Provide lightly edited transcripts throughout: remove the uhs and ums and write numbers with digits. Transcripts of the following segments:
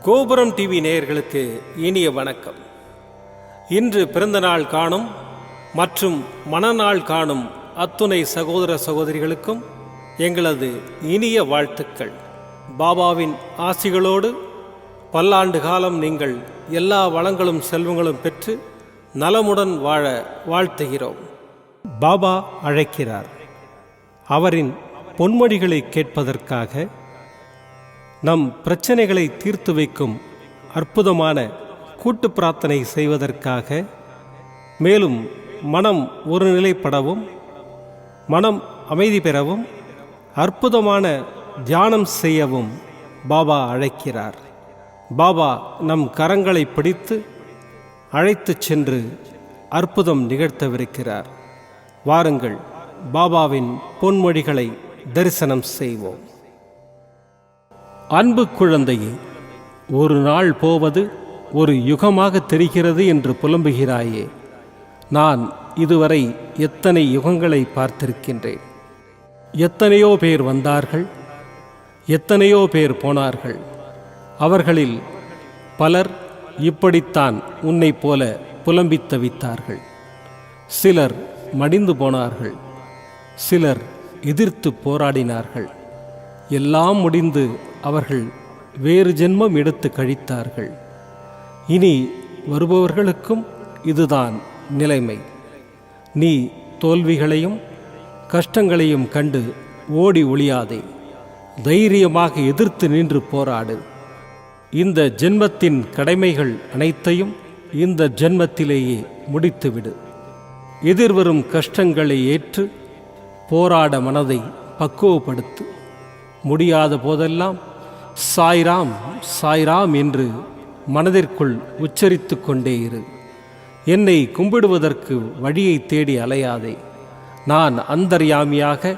கோபுரம் டிவி நேயர்களுக்கு இனிய வணக்கம். இன்று பிறந்தநாள் காணும் மற்றும் மணநாள் காணும் அத்துணை சகோதர சகோதரிகளுக்கும் எங்களது இனிய வாழ்த்துக்கள். பாபாவின் ஆசிகளோடு பல்லாண்டு காலம் நீங்கள் எல்லா வளங்களும் செல்வங்களும் பெற்று நலமுடன் வாழ வாழ்த்துகிறோம். பாபா அழைக்கிறார். அவரின் பொன்மொழிகளை கேட்பதற்காக, நம் பிரச்சனைகளை தீர்த்து வைக்கும் அற்புதமான கூட்டு பிரார்த்தனை செய்வதற்காக, மேலும் மனம் ஒருநிலைப்படவும் மனம் அமைதி பெறவும் அற்புதமான தியானம் செய்யவும் பாபா அழைக்கிறார். பாபா நம் கரங்களை பிடித்து அழைத்துச் சென்று அற்புதம் நிகழ்த்தவிருக்கிறார். வாருங்கள், பாபாவின் பொன்மொழிகளை தரிசனம் செய்வோம். அன்பு குழந்தையே, ஒரு நாள் போவது ஒரு யுகமாக தெரிகிறது என்று புலம்புகிறாயே. நான் இதுவரை எத்தனை யுகங்களை பார்த்திருக்கின்றேன். எத்தனையோ பேர் வந்தார்கள், எத்தனையோ பேர் போனார்கள். அவர்களில் பலர் இப்படித்தான் உன்னை போல புலம்பித் தவித்தார்கள். சிலர் மடிந்து போனார்கள், சிலர் எதிர்த்து போராடினார்கள். எல்லாம் முடிந்து அவர்கள் வேறு ஜென்மம் எடுத்து கழித்தார்கள். இனி வருபவர்களுக்கும் இதுதான் நிலைமை. நீ தோல்விகளையும் கஷ்டங்களையும் கண்டு ஓடி ஒளியாதே. தைரியமாக எதிர்த்து நின்று போராடு. இந்த ஜென்மத்தின் கடமைகள் அனைத்தையும் இந்த ஜென்மத்திலேயே முடித்துவிடு. எதிர்வரும் கஷ்டங்களை ஏற்று போராட மனதை பக்குவப்படுத்து. முடியாத போதெல்லாம் சாய்ராம் சாய்ராம் என்று மனதிற்குள் உச்சரித்து கொண்டே இரு. என்னை கும்பிடுவதற்கு வழியை தேடி அலையாதே. நான் அந்தர்யாமியாக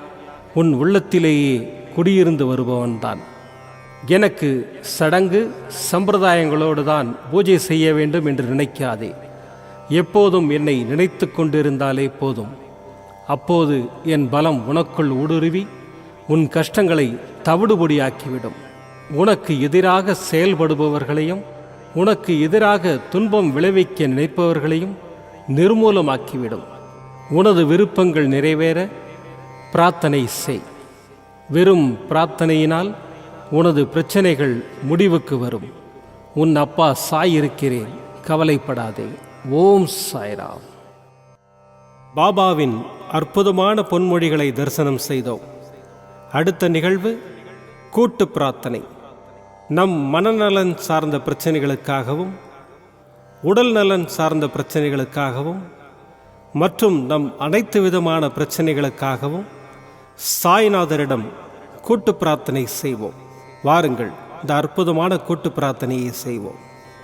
உன் உள்ளத்திலேயே குடியிருந்து வருபவன்தான். எனக்கு சடங்கு சம்பிரதாயங்களோடு தான் பூஜை செய்ய வேண்டும் என்று நினைக்காதே. எப்போதும் என்னை நினைத்து கொண்டிருந்தாலே போதும். அப்போது என் பலம் உனக்குள் ஊடுருவி உன் கஷ்டங்களை தவிடுபொடியாக்கிவிடும். உனக்கு எதிராக செயல்படுபவர்களையும் உனக்கு எதிராக துன்பம் விளைவிக்க நினைப்பவர்களையும் நிர்மூலமாக்கிவிடும். உனது விருப்பங்கள் நிறைவேற பிரார்த்தனை செய். வெறும் பிரார்த்தனையினால் உனது பிரச்சனைகள் முடிவுக்கு வரும். உன் அப்பா சாய் இருக்கிறேன், கவலைப்படாதே. ஓம் சாய்ராம். பாபாவின் அற்புதமான பொன்மொழிகளை தரிசனம் செய்தோம். அடுத்த நிகழ்வு கூட்டு பிரார்த்தனை. நம் மனநலன் சார்ந்த பிரச்சனைகளுக்காகவும் உடல் நலன் சார்ந்த பிரச்சனைகளுக்காகவும் மற்றும் நம் அனைத்து விதமான பிரச்சனைகளுக்காகவும் சாய்நாதரிடம் கூட்டு பிரார்த்தனை செய்வோம். வாருங்கள், இந்த அற்புதமான கூட்டு பிரார்த்தனையை செய்வோம்.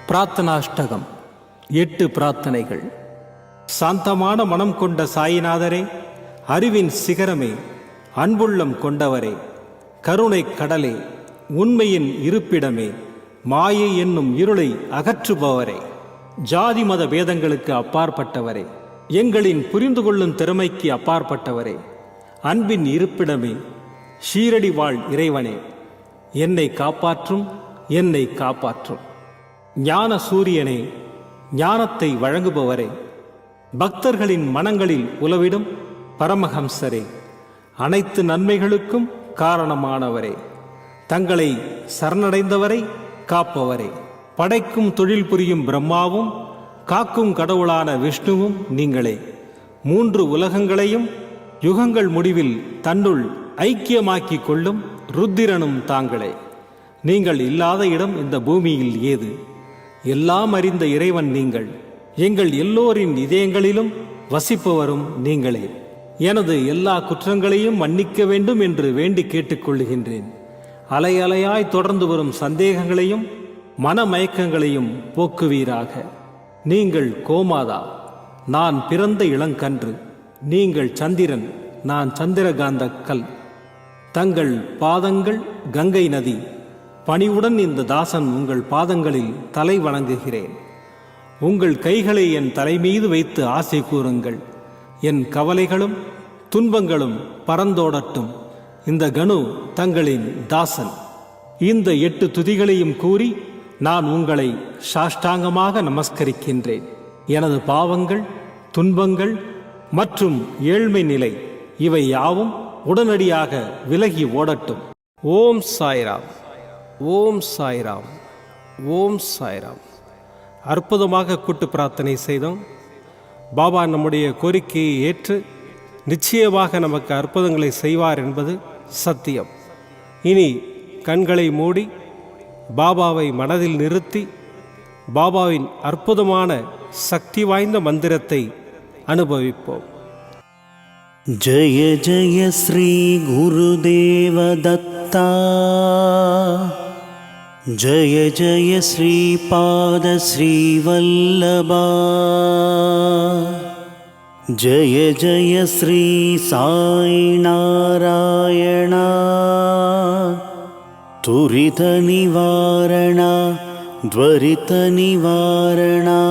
பிரார்த்தனாஷ்டகம். 8 பிரார்த்தனைகள். சாந்தமான மனம் கொண்ட சாயிநாதரே, அறிவின் சிகரமே, அன்புள்ளம் கொண்டவரே, கருணை கடலே, உண்மையின் இருப்பிடமே, மாயை என்னும் இருளை அகற்றுபவரே, ஜாதி மத பேதங்களுக்கு அப்பாற்பட்டவரே, எங்களின் புரிந்து கொள்ளும் திறமைக்கு அப்பாற்பட்டவரே, அன்பின் இருப்பிடமே, ஷீரடி வாழ் இறைவனே, என்னை காப்பாற்றும், என்னை காப்பாற்றும். ஞான சூரியனே, ஞானத்தை வழங்குபவரே, பக்தர்களின் மனங்களில் உலவிடும் பரமஹம்சரே, அனைத்து நன்மைகளுக்கும் காரணமானவரே, தங்களை சரணடைந்தவரை காப்பவரே, படைக்கும் தொழில் புரியும் பிரம்மாவும் காக்கும் கடவுளான விஷ்ணுவும் நீங்களே. 3 உலகங்களையும் யுகங்கள் முடிவில் தன்னுள் ஐக்கியமாக்கிக் கொள்ளும் ருத்திரனும் தாங்களே. நீங்கள் இல்லாத இடம் இந்த பூமியில் ஏது? எல்லாம் அறிந்த இறைவன் நீங்கள். எங்கள் எல்லோரின் இதயங்களிலும் வசிப்பவரும் நீங்களே. எனது எல்லா குற்றங்களையும் மன்னிக்க வேண்டும் என்று வேண்டி கேட்டுக்கொள்ளுகின்றேன். அலை அலையாய் தொடர்ந்து வரும் சந்தேகங்களையும் மனமயக்கங்களையும் போக்குவீராக. நீங்கள் கோமாதா, நான் பிறந்த இளங்கன்று. நீங்கள் சந்திரன், நான் சந்திரகாந்த கல். தங்கள் பாதங்கள் கங்கை நதி. பணிவுடன் இந்த தாசன் உங்கள் பாதங்களில் தலை வணங்குகிறேன். உங்கள் கைகளை என் தலைமீது வைத்து ஆசை கூறுங்கள். என் கவலைகளும் துன்பங்களும் பறந்தோடட்டும். இந்த கணு தங்களின் தாசன். இந்த 8 துதிகளையும் கூறி நான் உங்களை சாஷ்டாங்கமாக நமஸ்கரிக்கின்றேன். எனது பாவங்கள், துன்பங்கள் மற்றும் ஏழ்மை நிலை இவை யாவும் உடனடியாக விலகி ஓடட்டும். ஓம் சாய்ராம், ஓம் சாய்ராம், ஓம் சாய்ராம். அற்புதமாக கூட்டு பிரார்த்தனை செய்தோம். பாபா நம்முடைய கோரிக்கையை ஏற்று நிச்சயமாக நமக்கு அற்புதங்களை செய்வார் என்பது சத்தியம். இனி கண்களை மூடி பாபாவை மனதில் நிறுத்தி பாபாவின் அற்புதமான சக்தி வாய்ந்த மந்திரத்தை அனுபவிப்போம். ஜய ஜய ஸ்ரீ குருதேவ தத்தா, ஜய ஜய ஸ்ரீபாத ஸ்ரீவல்லபா, ஜய ஜய ஸ்ரீ சாய் நாராயணா, துரித நிவாரணா த்வரித நிவாரணா.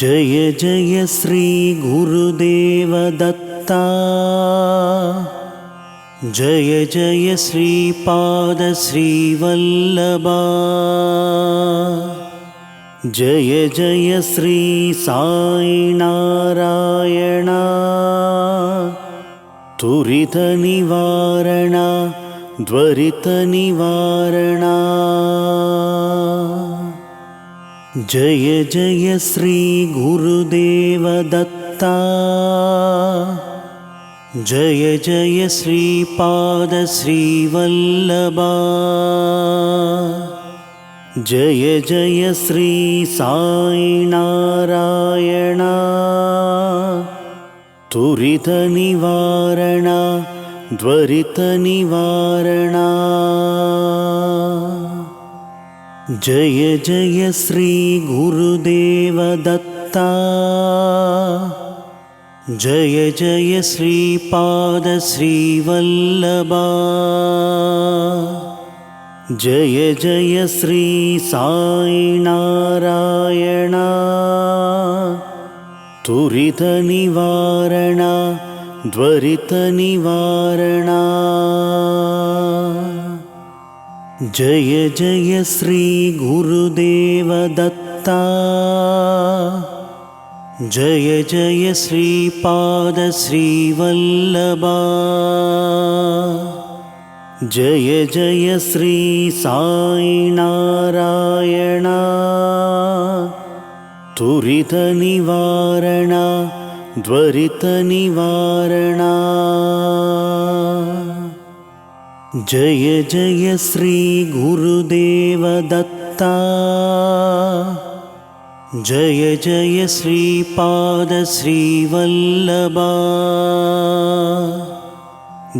ஜய ஜய ஸ்ரீ குருதேவ தத்தா, ஜய ஜய ஸ்ரீபாத ஸ்ரீவல்லபா, ஜய ஜய ஸ்ரீ சாய் நாராயணா, துரித நிவாரணா த்வரித நிவாரணா. ஜய ஜய ஸ்ரீ குருதேவ தத்தா, ஜய ஜய ஸ்ரீபாத ஸ்ரீவல்லபா, ஜய ஜய ஸ்ரீ சாய் நாராயணா, துரித நிவாரணா த்வரித நிவாரணா. ஜய ஜய ஸ்ரீ குருதேவ தத்தா, ஜய ஜய ஸ்ரீபாத ஸ்ரீவல்லபா, ஜய ஜய ஸ்ரீ சாய் நாராயணா, துரித நிவாரணா த்வரித நிவாரணா. ஜய ஜய ஸ்ரீ குருதேவ தத்தா, ஜய ஜய ஸ்ரீபாத ஸ்ரீவல்லபா, ஜய ஜய ஸ்ரீ சாய் நாராயணா, துரித நிவாரணா த்வரித நிவாரணா. ஜய ஜய ஸ்ரீ குருதேவ தத்தா, ஜய ஜய ஸ்ரீபாத ஸ்ரீவல்லபா,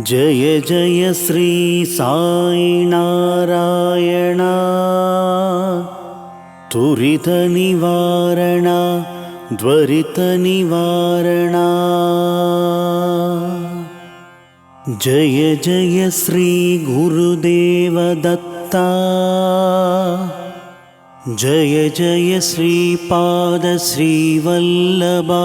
ஜய ஜய ஸ்ரீ சாய் நாராயணா, துரித நிவாரணா த்வரித நிவாரணா. ஜய ஜய ஸ்ரீ குருதேவ தத்தா, ஜய ஜய ஸ்ரீபாத ஸ்ரீவல்லபா,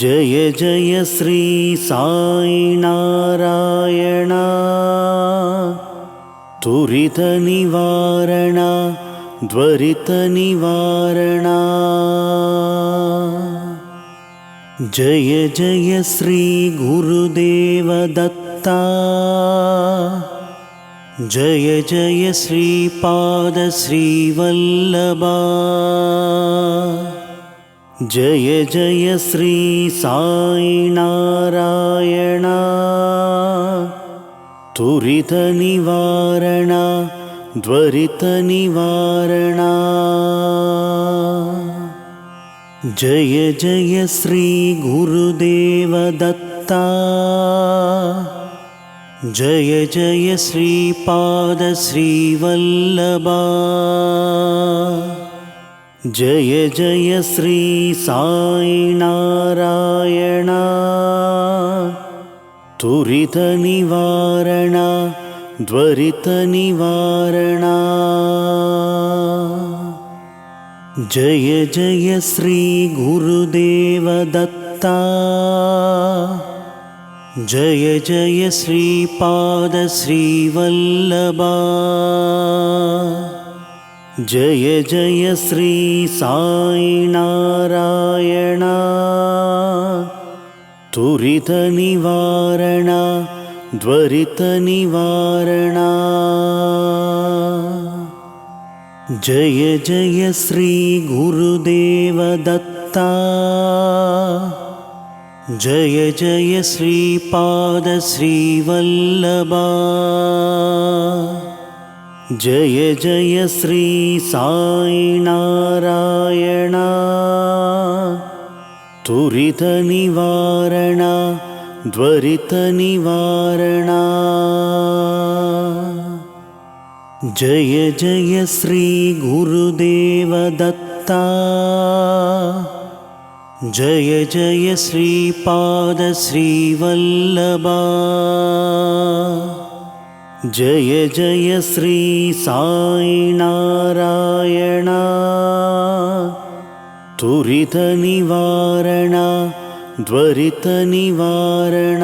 ஜய ஜய ஸ்ரீ சாய் நாராயணா, துரித நிவாரணா த்வரித நிவாரணா. ஜய ஜய ஸ்ரீ குருதேவ தத்தா, ஜய ஜய ஸ்ரீபாத ஸ்ரீவல்லபா, ஜய ஜய ஸ்ரீ சாய் நாராயணா, துரித நிவாரணா த்வரித நிவாரணா. ஜய ஜய ஸ்ரீ குருதேவ தத்தா, ஜய ஜய ஸ்ரீபாத ஸ்ரீவல்லபா, ஜய ஜய ஸ்ரீ சாய் நாராயணா, துரித நிவாரணா த்வரித நிவாரணா. ஜய ஜய ஸ்ரீ குருதேவ தத்தா, जय जय श्रीपाद श्रीवल्लभा जय जय श्री साई नारायण तुरित निवारण द्वरित निवारण जय जय श्री गुरुदेव दत्ता जय जय श्रीपाद श्रीवल्लभा जय जय श्री साई नारायण तुरित निवारण द्वरित निवारण जय जय श्री गुरुदेव दत्ता जय जय श्रीपाद श्रीवल्लभा जय जय श्री साई नारायण तुरित निवारण द्वरित निवारण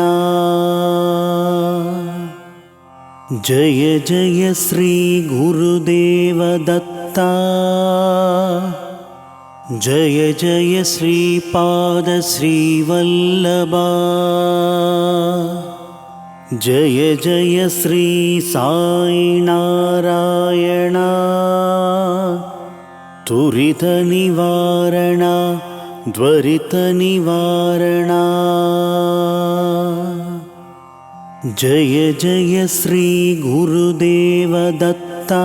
जय जय श्री गुरुदेव दत्ता जय जय श्रीपाद श्रीवल्लभा जय जय श्री साई नारायण तुरित निवारण द्वरित निवारण जय जय श्री गुरुदेव दत्ता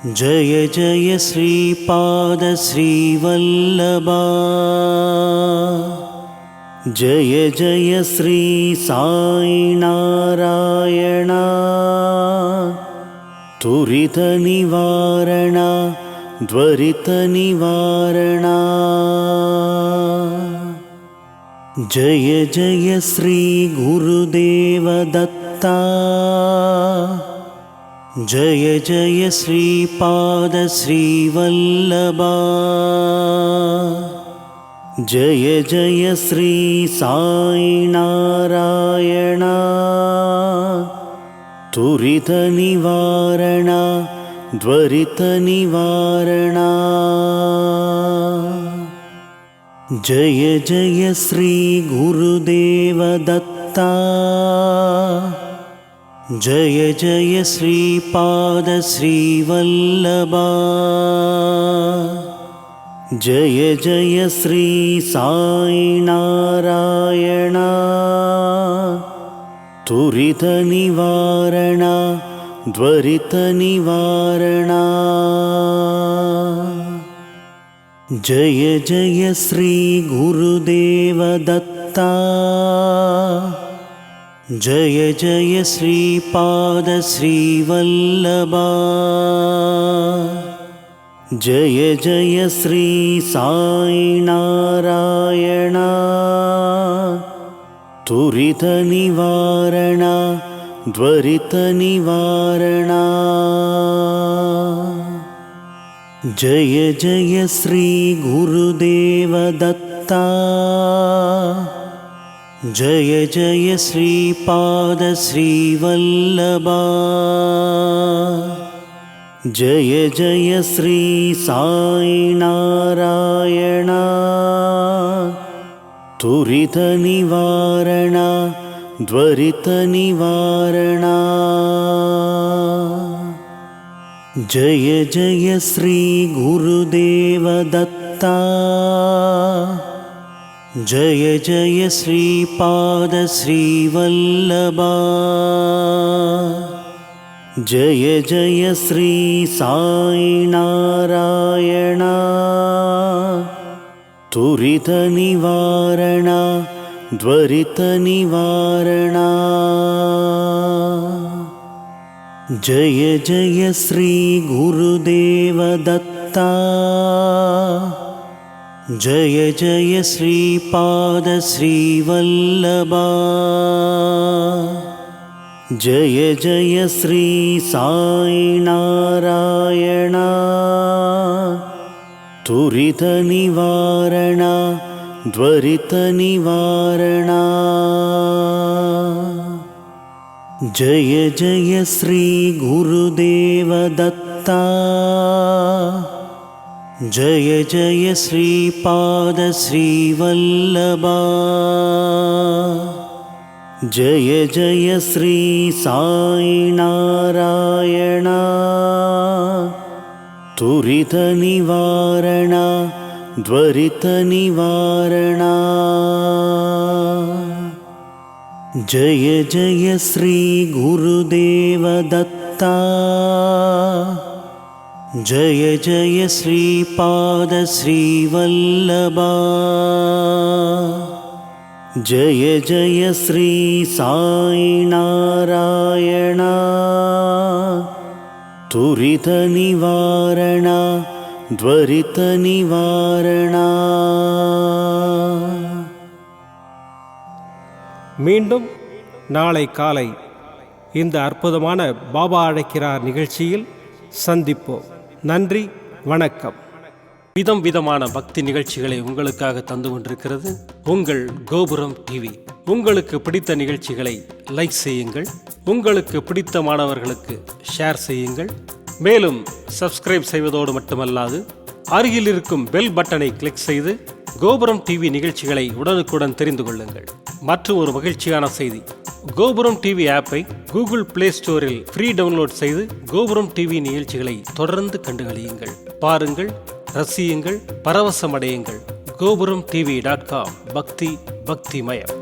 जय जय श्रीपाद श्रीवल्लभा जय जय श्री साई नारायण तुरित निवारण द्वरित निवारण जय जय श्री गुरुदेव दत्ता जय जय श्रीपाद श्रीवल्लभा जय जय श्री साई नारायण तुरित निवारण द्वरित निवारण जय जय श्री गुरुदेव दत्ता जय जय श्रीपाद श्रीवल्लभा जय जय श्री साई नारायण तुरित निवारण द्वरित निवारण जय जय श्री गुरुदेव दत्ता जय जय श्रीपाद श्रीवल्लभा जय जय श्री साई नारायण तुरित निवारण द्वरित निवारण जय जय श्री गुरुदेव दत्ता जय जय श्रीपाद श्रीवल्लभा जय जय श्री साई नारायण तुरित निवारण द्वरित निवारण जय जय श्री गुरुदेव दत्ता जय जय श्रीपाद श्रीवल्लभा जय जय श्री साई नारायण तुरित निवारण द्वरित निवारण जय जय श्री गुरुदेव दत्ता जय जय श्रीपाद श्रीवल्लभा जय जय श्री साई नारायण तुरित निवारण त्वरितनिवारणा जय जय श्री गुरुदेवदत्ता जय जय श्रीपाद श्रीवल्लभा जय जय श्री साई नारायणा त्वरितनिवारणा त्वरितनिवारणा जय जय श्री गुरुदेवदत्ता जय जय श्रीपाद श्रीवल्लभा जय जय श्री साई नारायणा त्वरितनिवारणा त्वरितनिवारणा மீண்டும் நாளை காலை இந்த அற்புதமான பாபா அழைக்கிறார் நிகழ்ச்சியில் சந்திப்போம். நன்றி, வணக்கம். விதமான பக்தி நிகழ்ச்சிகளை உங்களுக்காக தந்து கொண்டிருக்கிறது உங்கள் கோபுரம் டிவி. உங்களுக்கு பிடித்த நிகழ்ச்சிகளை லைக் செய்யுங்கள், உங்களுக்கு பிடித்த மாணவர்களுக்கு ஷேர் செய்யுங்கள். மேலும் சப்ஸ்கிரைப் செய்வதோடு மட்டுமல்லாது அருகில் இருக்கும் பெல் பட்டனை கிளிக் செய்து கோபுரம் டிவி நிகழ்ச்சிகளை உடனுக்குடன் தெரிந்து கொள்ளுங்கள். மற்றும் ஒரு மகிழ்ச்சியான செய்தி, கோபுரம் டிவி ஆப்பை கூகுள் பிளே ஸ்டோரில் ஃப்ரீ டவுன்லோட் செய்து கோபுரம் டிவி நிகழ்ச்சிகளை தொடர்ந்து கண்டுகளியுங்கள். பாருங்கள், ரசியுங்கள், பரவசமடையுங்கள். gopuramtv.com பக்தி பக்திமயம்.